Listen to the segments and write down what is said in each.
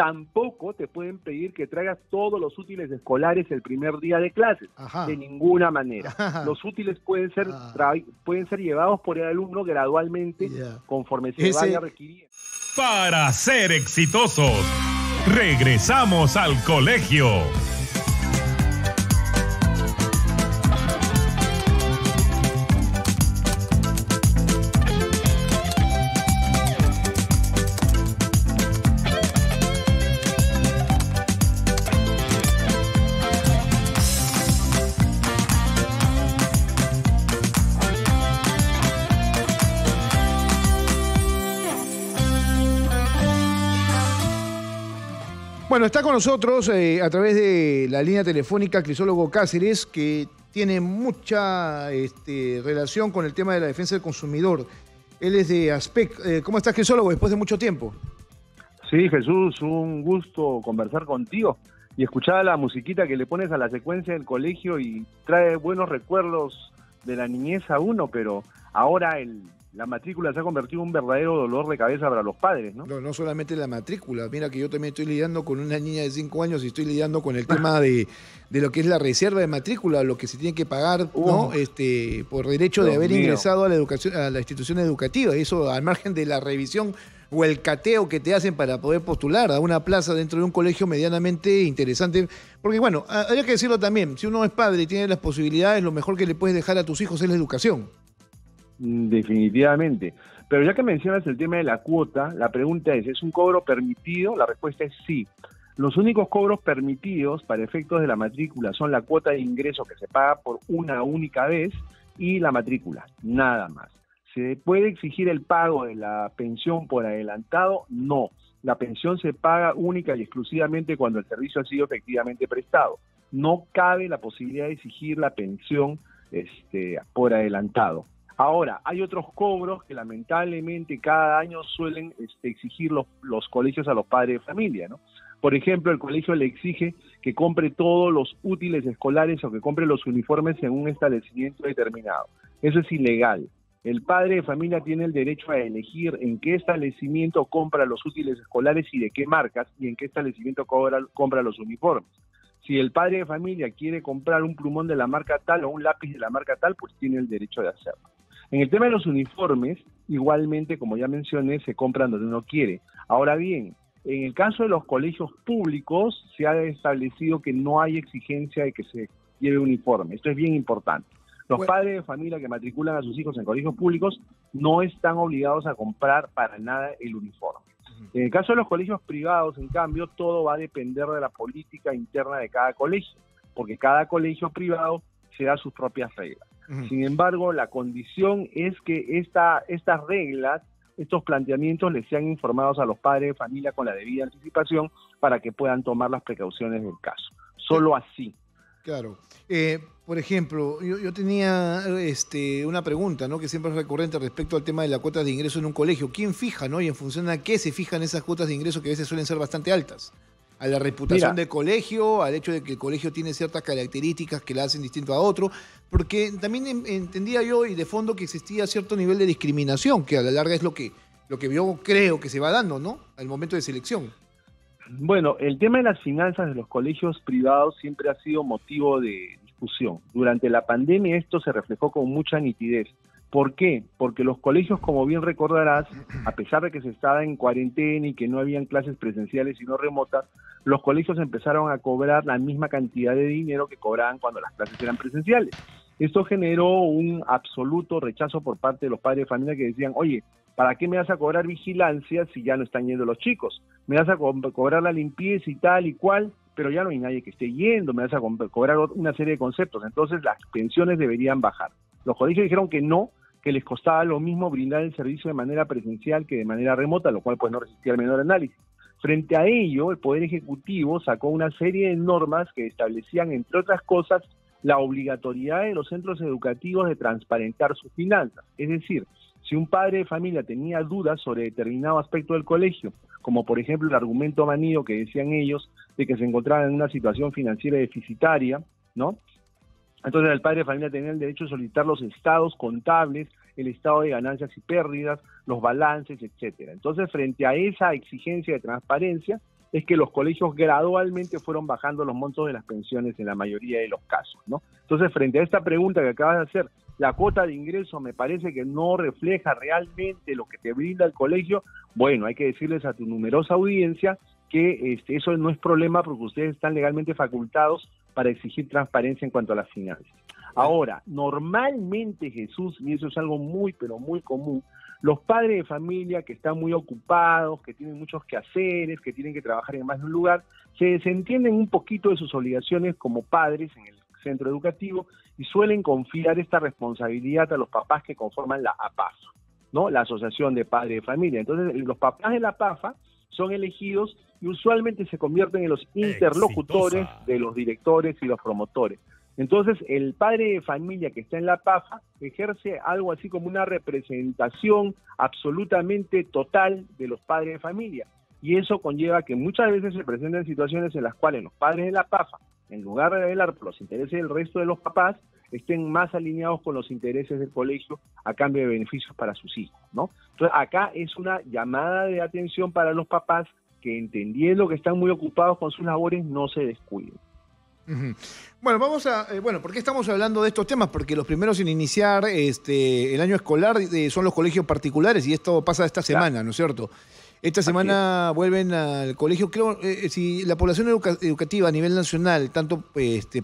Tampoco te pueden pedir que traigas todos los útiles escolares el primer día de clases, de ninguna manera. Los útiles pueden ser llevados por el alumno gradualmente conforme se vaya requiriendo. Para ser exitosos, regresamos al colegio. Bueno, está con nosotros a través de la línea telefónica Crisólogo Cáceres, que tiene mucha relación con el tema de la defensa del consumidor. Él es de ASPEC. ¿Cómo estás, Crisólogo, después de mucho tiempo? Sí, Jesús, un gusto conversar contigo y escuchar la musiquita que le pones a la secuencia del colegio y trae buenos recuerdos de la niñez a uno, pero ahora la matrícula se ha convertido en un verdadero dolor de cabeza para los padres, ¿no? No solamente la matrícula. Mira que yo también estoy lidiando con una niña de 5 años y estoy lidiando con el tema de lo que es la reserva de matrícula, lo que se tiene que pagar, ¿no? Por derecho de haber ingresado a la institución educativa. Eso al margen de la revisión o el cateo que te hacen para poder postular a una plaza dentro de un colegio medianamente interesante. Porque bueno, hay que decirlo también, si uno es padre y tiene las posibilidades, lo mejor que le puedes dejar a tus hijos es la educación. Definitivamente. Pero ya que mencionas el tema de la cuota, la pregunta ¿es un cobro permitido? La respuesta es sí. Los únicos cobros permitidos para efectos de la matrícula son la cuota de ingreso que se paga por una única vez y la matrícula, nada más. ¿Se puede exigir el pago de la pensión por adelantado? No. La pensión se paga única y exclusivamente cuando el servicio ha sido efectivamente prestado. No cabe la posibilidad de exigir la pensión por adelantado. Ahora, hay otros cobros que lamentablemente cada año suelen exigir los colegios a los padres de familia, ¿no? Por ejemplo, el colegio le exige que compre todos los útiles escolares o que compre los uniformes en un establecimiento determinado. Eso es ilegal. El padre de familia tiene el derecho a elegir en qué establecimiento compra los útiles escolares y de qué marcas, y en qué establecimiento compra los uniformes. Si el padre de familia quiere comprar un plumón de la marca tal o un lápiz de la marca tal, pues tiene el derecho de hacerlo. En el tema de los uniformes, igualmente, como ya mencioné, se compran donde uno quiere. Ahora bien, en el caso de los colegios públicos, se ha establecido que no hay exigencia de que se lleve uniforme. Esto es bien importante. Los padres de familia que matriculan a sus hijos en colegios públicos no están obligados a comprar para nada el uniforme. En el caso de los colegios privados, en cambio, todo va a depender de la política interna de cada colegio, porque cada colegio privado se da sus propias reglas. Sin embargo, la condición es que estas reglas, estos planteamientos les sean informados a los padres de familia con la debida anticipación para que puedan tomar las precauciones del caso. Solo así. Claro. Por ejemplo, yo tenía una pregunta, ¿no?, que siempre es recurrente respecto al tema de la cuota de ingreso en un colegio. ¿Quién fija, no? Y en función a qué se fijan esas cuotas de ingreso que a veces suelen ser bastante altas. A la reputación del colegio, al hecho de que el colegio tiene ciertas características que la hacen distinto a otro, porque también entendía yo y de fondo que existía cierto nivel de discriminación, que a la larga es lo que yo creo que se va dando, ¿no?, al momento de selección. Bueno, el tema de las finanzas de los colegios privados siempre ha sido motivo de discusión. Durante la pandemia esto se reflejó con mucha nitidez. ¿Por qué? Porque los colegios, como bien recordarás, a pesar de que se estaba en cuarentena y que no habían clases presenciales sino remotas, los colegios empezaron a cobrar la misma cantidad de dinero que cobraban cuando las clases eran presenciales. Esto generó un absoluto rechazo por parte de los padres de familia que decían, oye, ¿para qué me vas a cobrar vigilancia si ya no están yendo los chicos? Me vas a cobrar la limpieza y tal y cual, pero ya no hay nadie que esté yendo, me vas a cobrar una serie de conceptos. Entonces las pensiones deberían bajar. Los colegios dijeron que no, que les costaba lo mismo brindar el servicio de manera presencial que de manera remota, lo cual pues no resistía el menor análisis. Frente a ello, el Poder Ejecutivo sacó una serie de normas que establecían, entre otras cosas, la obligatoriedad de los centros educativos de transparentar sus finanzas. Es decir, si un padre de familia tenía dudas sobre determinado aspecto del colegio, como por ejemplo el argumento manido que decían ellos de que se encontraban en una situación financiera deficitaria, ¿no? Entonces el padre de familia tenía el derecho de solicitar los estados contables, el estado de ganancias y pérdidas, los balances, etcétera. Entonces, frente a esa exigencia de transparencia, es que los colegios gradualmente fueron bajando los montos de las pensiones en la mayoría de los casos, ¿no? Entonces, frente a esta pregunta que acabas de hacer, la cuota de ingreso me parece que no refleja realmente lo que te brinda el colegio. Bueno, hay que decirles a tu numerosa audiencia que eso no es problema porque ustedes están legalmente facultados para exigir transparencia en cuanto a las finanzas. Ahora, normalmente, Jesús, y eso es algo muy, pero muy común, los padres de familia que están muy ocupados, que tienen muchos quehaceres, que tienen que trabajar en más de un lugar, se desentienden un poquito de sus obligaciones como padres en el centro educativo y suelen confiar esta responsabilidad a los papás que conforman la APAFA, ¿no? La Asociación de Padres de Familia. Entonces, los papás de la APAFA son elegidos y usualmente se convierten en los interlocutores de los directores y los promotores. Entonces, el padre de familia que está en la PAFA ejerce algo así como una representación absolutamente total de los padres de familia. Y eso conlleva que muchas veces se presenten situaciones en las cuales los padres de la PAFA, en lugar de velar por los intereses del resto de los papás, estén más alineados con los intereses del colegio a cambio de beneficios para sus hijos, ¿no? Entonces, acá es una llamada de atención para los papás que, entendiendo que están muy ocupados con sus labores, no se descuiden. Bueno, vamos a... ¿por qué estamos hablando de estos temas? Porque los primeros en iniciar el año escolar son los colegios particulares y esto pasa esta semana, ¿no es cierto? Esta semana vuelven al colegio, creo, si la población educativa a nivel nacional, tanto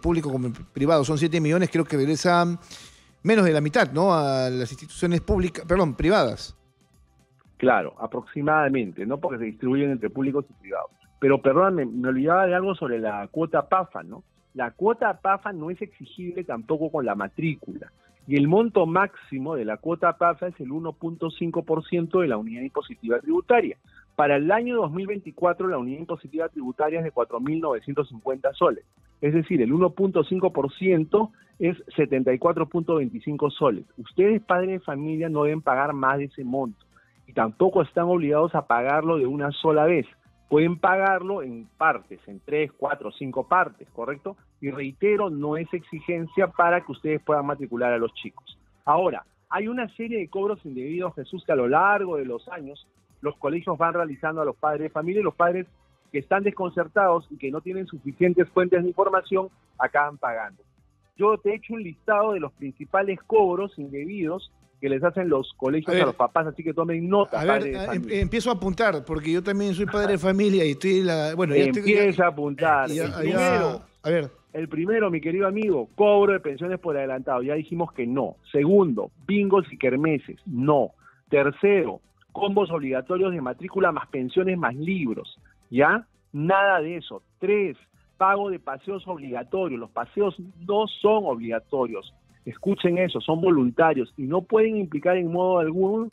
público como privado, son 7 millones, creo que regresa menos de la mitad, ¿no? A las instituciones privadas. Claro, aproximadamente, ¿no? Porque se distribuyen entre públicos y privados. Pero, perdón, me olvidaba de algo sobre la cuota PAFA, ¿no? La cuota PAFA no es exigible tampoco con la matrícula. Y el monto máximo de la cuota PAFA es el 1.5% de la unidad impositiva tributaria. Para el año 2024, la unidad impositiva tributaria es de 4.950 soles. Es decir, el 1.5% es 74.25 soles. Ustedes, padres de familia, no deben pagar más de ese monto. Y tampoco están obligados a pagarlo de una sola vez. Pueden pagarlo en partes, en 3, 4, 5 partes, ¿correcto? Y reitero, no es exigencia para que ustedes puedan matricular a los chicos. Ahora, hay una serie de cobros indebidos, Jesús, que a lo largo de los años los colegios van realizando a los padres de familia y los padres que están desconcertados y que no tienen suficientes fuentes de información acaban pagando. Yo te he hecho un listado de los principales cobros indebidos que les hacen los colegios a los papás, así que tomen nota. A ver, empiezo a apuntar, porque yo también soy padre de familia y estoy Empieza a apuntar. El primero, mi querido amigo, cobro de pensiones por adelantado. Ya dijimos que no. Segundo, bingos y kermeses. No. Tercero, combos obligatorios de matrícula más pensiones más libros. ¿Ya? Nada de eso. 3, pago de paseos obligatorios. Los paseos no son obligatorios. Escuchen eso, son voluntarios y no pueden implicar en modo alguno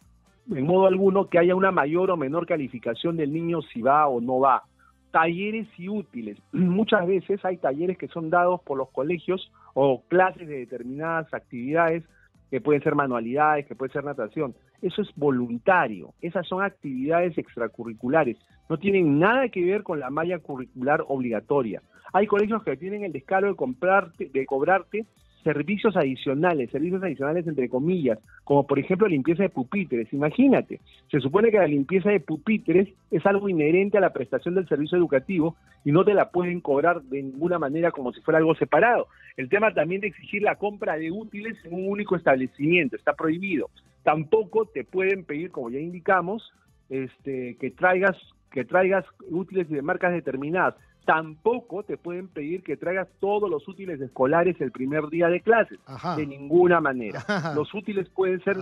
que haya una mayor o menor calificación del niño si va o no va. Talleres y útiles. Muchas veces hay talleres que son dados por los colegios o clases de determinadas actividades que pueden ser manualidades, que puede ser natación. Eso es voluntario. Esas son actividades extracurriculares. No tienen nada que ver con la malla curricular obligatoria. Hay colegios que tienen el descaro de cobrarte servicios adicionales entre comillas, como por ejemplo limpieza de pupitres. Imagínate, se supone que la limpieza de pupitres es algo inherente a la prestación del servicio educativo y no te la pueden cobrar de ninguna manera como si fuera algo separado. El tema también de exigir la compra de útiles en un único establecimiento, está prohibido. Tampoco te pueden pedir, como ya indicamos, que traigas útiles de marcas determinadas. Tampoco te pueden pedir que traigas todos los útiles escolares el primer día de clases. Ajá. De ninguna manera. Ajá. Los útiles pueden ser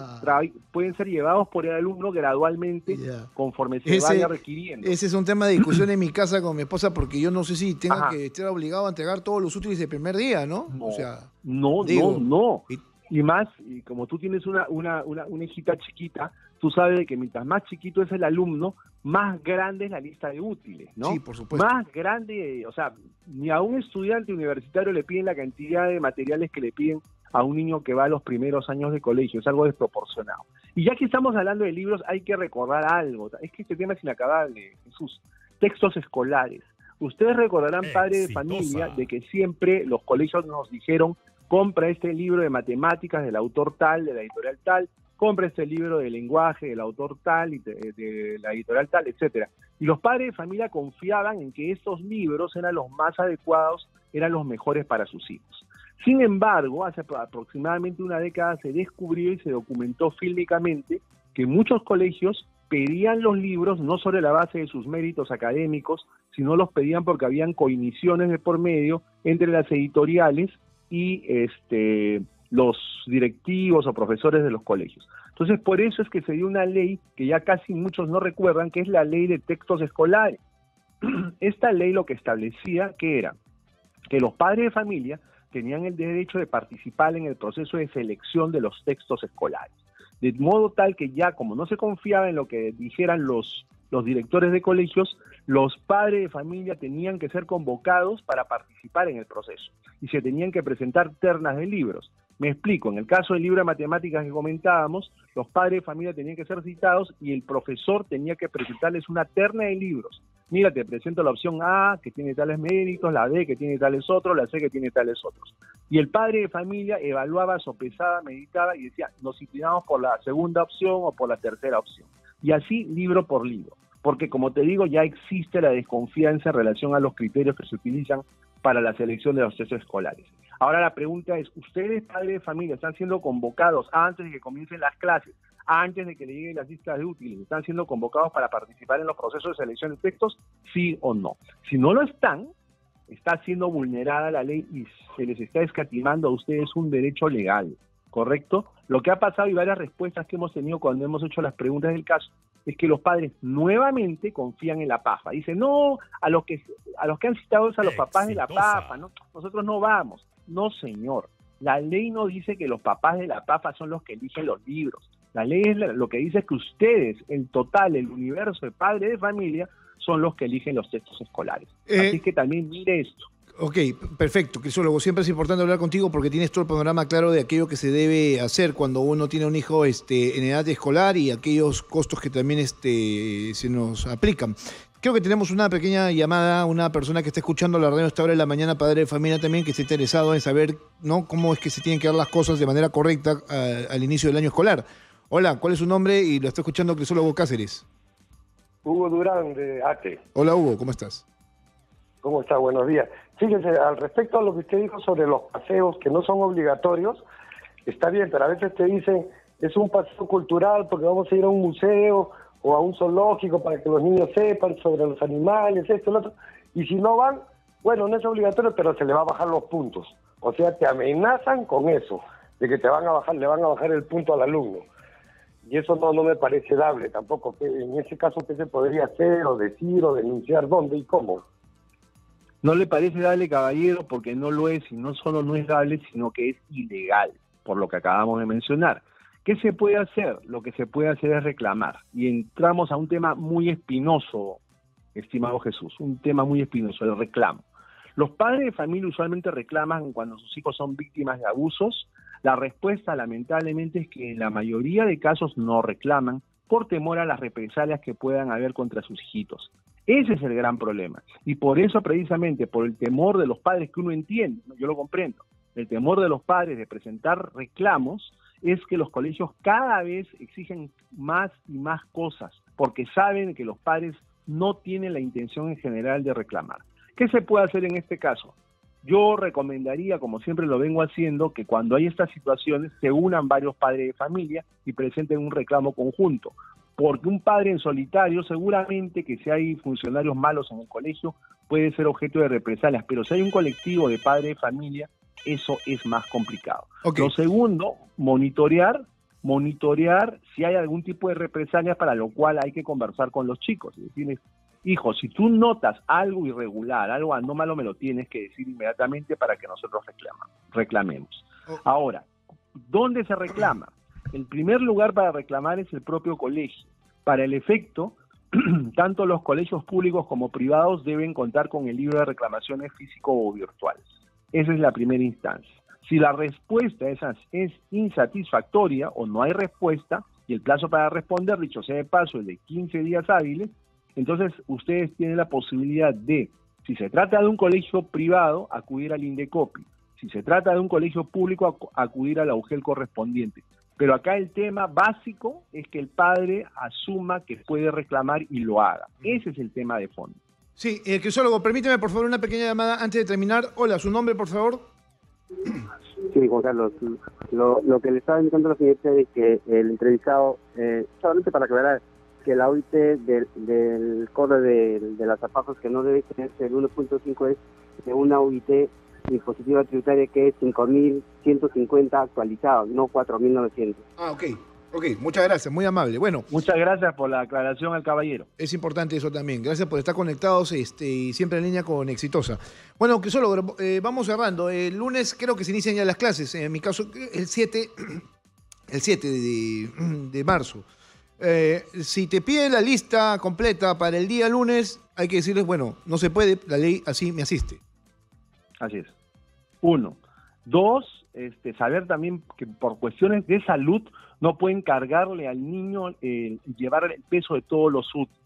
llevados por el alumno gradualmente conforme se vaya requiriendo. Ese es un tema de discusión en mi casa con mi esposa porque yo no sé si tengo que estar obligado a entregar todos los útiles el primer día, ¿no? No, o sea, no. Y más, y como tú tienes una hijita chiquita, tú sabes que mientras más chiquito es el alumno, más grande es la lista de útiles, ¿no? Sí, por supuesto. Más grande, o sea, ni a un estudiante universitario le piden la cantidad de materiales que le piden a un niño que va a los primeros años de colegio, es algo desproporcionado. Y ya que estamos hablando de libros, hay que recordar algo, es que este tema es inacabable, Jesús. Textos escolares. Ustedes recordarán, padres de familia, de que siempre los colegios nos dijeron: compra este libro de matemáticas del autor tal, de la editorial tal, compra este libro de lenguaje del autor tal y de la editorial tal, etcétera. Y los padres de familia confiaban en que estos libros eran los más adecuados, eran los mejores para sus hijos. Sin embargo, hace aproximadamente una década se descubrió y se documentó fílmicamente que muchos colegios pedían los libros no sobre la base de sus méritos académicos, sino los pedían porque habían coimisiones de por medio entre las editoriales y los directivos o profesores de los colegios. Entonces, por eso es que se dio una ley que ya casi muchos no recuerdan, que es la Ley de Textos Escolares. Esta ley lo que establecía que era que los padres de familia tenían el derecho de participar en el proceso de selección de los textos escolares. De modo tal que ya, como no se confiaba en lo que dijeran los directores de colegios, los padres de familia tenían que ser convocados para participar en el proceso y se tenían que presentar ternas de libros. Me explico, en el caso del libro de matemáticas que comentábamos, los padres de familia tenían que ser citados y el profesor tenía que presentarles una terna de libros. Mira, te presento la opción A, que tiene tales méritos, la B, que tiene tales otros, la C, que tiene tales otros. Y el padre de familia evaluaba, sopesaba, meditaba y decía, nos inclinamos por la segunda opción o por la tercera opción. Y así, libro por libro. Porque, como te digo, ya existe la desconfianza en relación a los criterios que se utilizan para la selección de los textos escolares. Ahora la pregunta es, ¿ustedes, padres de familia, están siendo convocados antes de que comiencen las clases, antes de que le lleguen las listas de útiles, están siendo convocados para participar en los procesos de selección de textos, sí o no? Si no lo están, está siendo vulnerada la ley y se les está escatimando a ustedes un derecho legal, ¿correcto? Lo que ha pasado y varias respuestas que hemos tenido cuando hemos hecho las preguntas del caso es que los padres nuevamente confían en la PAFA. Dicen, no, a los que han citado es a los papás de la PAFA, ¿no? Nosotros no vamos. No, señor. La ley no dice que los papás de la PAFA son los que eligen los libros. La ley es lo que dice es que ustedes, el total, el universo de padres de familia, son los que eligen los textos escolares. Así que también mire esto. Ok, perfecto, Crisólogo. Siempre es importante hablar contigo porque tienes todo el panorama claro de aquello que se debe hacer cuando uno tiene un hijo en edad escolar y aquellos costos que también se nos aplican. Creo que tenemos una pequeña llamada, una persona que está escuchando la radio a esta hora de la mañana, padre de familia también, que está interesado en saber, ¿no?, cómo es que se tienen que dar las cosas de manera correcta al inicio del año escolar. Hola, ¿cuál es su nombre? Y lo está escuchando Crisólogo Cáceres. Hugo Durán, de ATE. Hola, Hugo, ¿cómo estás? ¿Cómo está? Buenos días. Fíjese, al respecto a lo que usted dijo sobre los paseos que no son obligatorios, está bien, pero a veces te dicen, es un paseo cultural porque vamos a ir a un museo o a un zoológico para que los niños sepan sobre los animales, esto, lo otro. Y si no van, bueno, no es obligatorio, pero se le va a bajar los puntos. O sea, te amenazan con eso, de que le van a bajar el punto al alumno. Y eso no me parece dable tampoco. En ese caso, ¿qué se podría hacer o decir o denunciar dónde y cómo? No le parece dable, caballero, porque no lo es, y no solo no es dable, sino que es ilegal, por lo que acabamos de mencionar. ¿Qué se puede hacer? Lo que se puede hacer es reclamar. Y entramos a un tema muy espinoso, estimado Jesús, un tema muy espinoso, el reclamo. Los padres de familia usualmente reclaman cuando sus hijos son víctimas de abusos. La respuesta, lamentablemente, es que en la mayoría de casos no reclaman por temor a las represalias que puedan haber contra sus hijitos. Ese es el gran problema. Y por eso, precisamente, por el temor de los padres, que uno entiende, yo lo comprendo, el temor de los padres de presentar reclamos, es que los colegios cada vez exigen más y más cosas, porque saben que los padres no tienen la intención en general de reclamar. ¿Qué se puede hacer en este caso? Yo recomendaría, como siempre lo vengo haciendo, que cuando hay estas situaciones se unan varios padres de familia y presenten un reclamo conjunto. Porque un padre en solitario, seguramente que si hay funcionarios malos en el colegio, puede ser objeto de represalias, pero si hay un colectivo de padres de familia, eso es más complicado. Okay. Lo segundo, monitorear si hay algún tipo de represalias, para lo cual hay que conversar con los chicos. Es decir, hijo, si tú notas algo irregular, algo anómalo, me lo tienes que decir inmediatamente para que nosotros reclamemos. Ahora, ¿dónde se reclama? El primer lugar para reclamar es el propio colegio. Para el efecto, tanto los colegios públicos como privados deben contar con el libro de reclamaciones físico o virtuales. Esa es la primera instancia. Si la respuesta es insatisfactoria o no hay respuesta, y el plazo para responder, dicho sea de paso, es de 15 días hábiles, entonces ustedes tienen la posibilidad de, si se trata de un colegio privado, acudir al INDECOPI. Si se trata de un colegio público, acudir a la UGEL correspondiente. Pero acá el tema básico es que el padre asuma que puede reclamar y lo haga. Ese es el tema de fondo. Sí, Crisólogo, permíteme por favor una pequeña llamada antes de terminar. Hola, ¿su nombre por favor? Sí, Juan Carlos, lo que le estaba indicando a la señorita es que el entrevistado, solamente para aclarar, que la OIT del cobro de las zapatos que no debe tenerse el 1.5 es de una OIT impositiva tributaria que es 5.150 actualizado, no 4.900. Ah, ok, muchas gracias, muy amable. Bueno, muchas gracias por la aclaración al caballero. Es importante eso también. Gracias por estar conectados y siempre en línea con Exitosa. Bueno, que solo vamos cerrando. El lunes creo que se inician ya las clases. En mi caso, el 7 de marzo. Si te piden la lista completa para el día lunes, hay que decirles, bueno, no se puede, la ley así me asiste. Así es. 1. 2, saber también que por cuestiones de salud no pueden cargarle al niño llevar el peso de todos los útiles.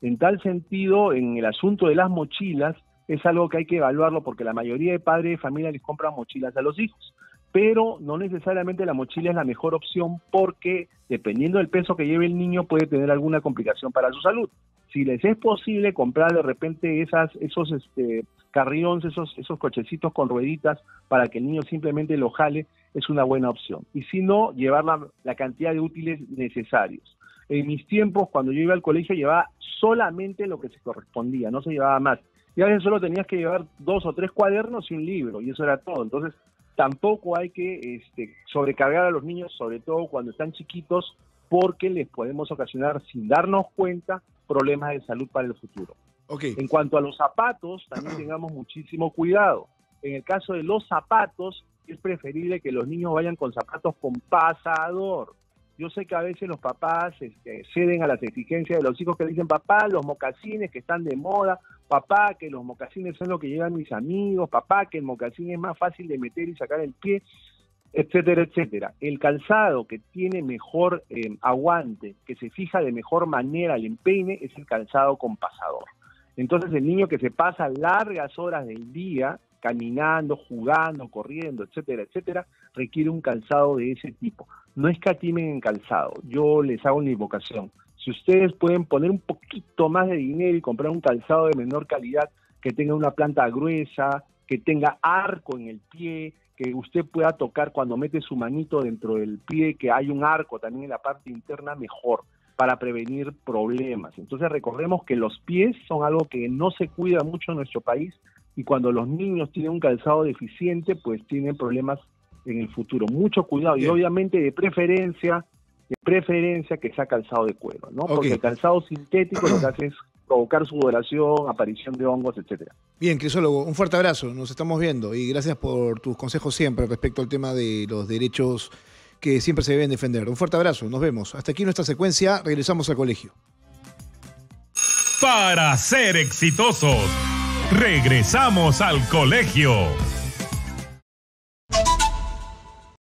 En tal sentido, en el asunto de las mochilas, es algo que hay que evaluarlo porque la mayoría de padres de familia les compran mochilas a los hijos. Pero no necesariamente la mochila es la mejor opción porque dependiendo del peso que lleve el niño puede tener alguna complicación para su salud. Si les es posible comprar de repente esos carriones, esos cochecitos con rueditas para que el niño simplemente lo jale, es una buena opción. Y si no, llevar la cantidad de útiles necesarios. En mis tiempos, cuando yo iba al colegio, llevaba solamente lo que se correspondía, no se llevaba más. Y a veces solo tenías que llevar 2 o 3 cuadernos y un libro, y eso era todo. Entonces, tampoco hay que sobrecargar a los niños, sobre todo cuando están chiquitos, porque les podemos ocasionar, sin darnos cuenta, problemas de salud para el futuro. Okay. En cuanto a los zapatos, también tengamos muchísimo cuidado. En el caso de los zapatos, es preferible que los niños vayan con zapatos con pasador. Yo sé que a veces los papás ceden a las exigencias de los hijos que dicen, papá, los mocasines que están de moda, papá, que los mocasines son lo que llevan mis amigos, papá, que el mocasín es más fácil de meter y sacar el pie, etcétera, etcétera. El calzado que tiene mejor aguante, que se fija de mejor manera el empeine, es el calzado con pasador. Entonces el niño que se pasa largas horas del día caminando, jugando, corriendo, etcétera, etcétera, requiere un calzado de ese tipo. No escatimen en calzado. Yo les hago una invocación. Si ustedes pueden poner un poquito más de dinero y comprar un calzado de menor calidad, que tenga una planta gruesa, que tenga arco en el pie, que usted pueda tocar cuando mete su manito dentro del pie, que hay un arco también en la parte interna, mejor, para prevenir problemas. Entonces recordemos que los pies son algo que no se cuida mucho en nuestro país, y cuando los niños tienen un calzado deficiente, pues tienen problemas en el futuro. Mucho cuidado. Bien. Y obviamente de preferencia que sea calzado de cuero, ¿no? Okay. Porque el calzado sintético lo que hace es provocar sudoración, aparición de hongos, etcétera. Bien, Crisólogo, un fuerte abrazo. Nos estamos viendo y gracias por tus consejos siempre respecto al tema de los derechos que siempre se deben defender. Un fuerte abrazo. Nos vemos. Hasta aquí nuestra secuencia. Regresamos al colegio. Para ser exitosos, regresamos al colegio.